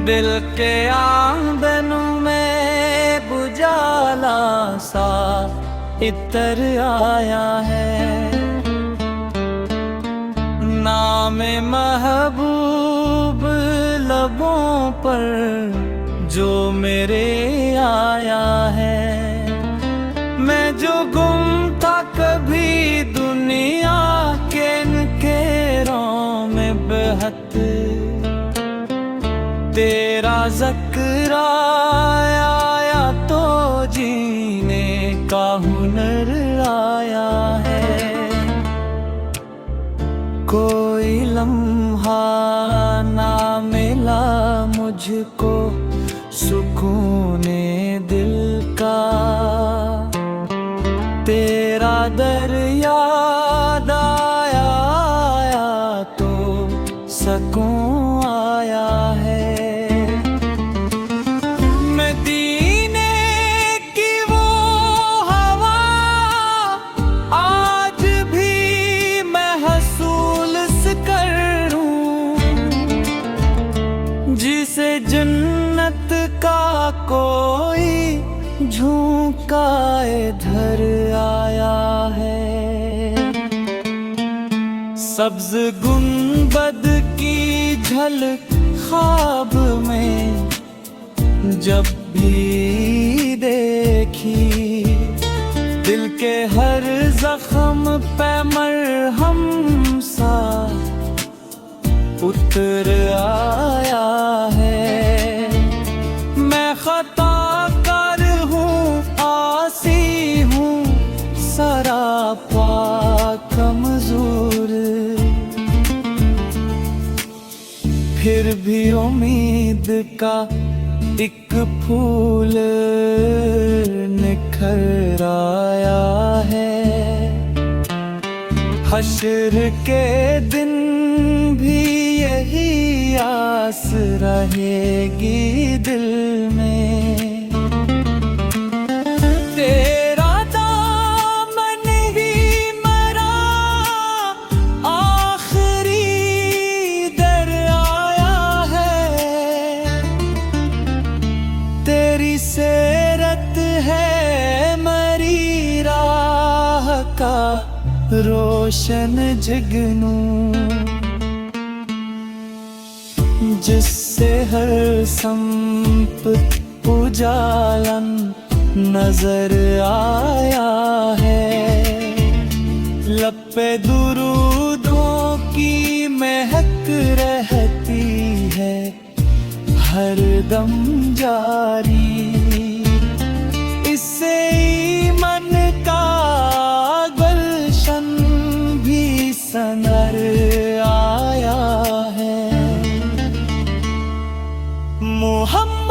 दिल के आंगन में बुझाला सा इतर आया है। नाम महबूब लबों पर जो मेरे आया है। मैं जो गुम था कभी दुनिया के नकेरों में बेहद, तेरा ज़िक्र आया तो जीने का हुनर आया है। कोई लम्हा ना मिला मुझको सुकूने दिल का, तेरा दर याद आया तो सकून आया है। मदीने की वो हवा आज भी महसूस करूं, जिसे जन्नत का कोई झोंका इधर आया है। सब्ज गुंबद की झलक ख्वाब में जब भी देखी, दिल के हर जख्म पे मरहम सा उतर आया है। मैं खता कर हूँ, आसी हूँ, सरापा कमजोर, फिर भी उम्मीद का एक फूल निखर आया है। हश्र के दिन भी यही आस रहेगी दिल में। तेरा दामन ही मेरा आखिरी दर आया है। तेरी सेरत है मेरी राह का रोशन जगनू, जिससे हर संपत उजालन नजर आया है। लब पे दुरूदों की महक रहती है हर दम जारी, इससे मन का गुलशन भी सनर आया है। मोहम्मद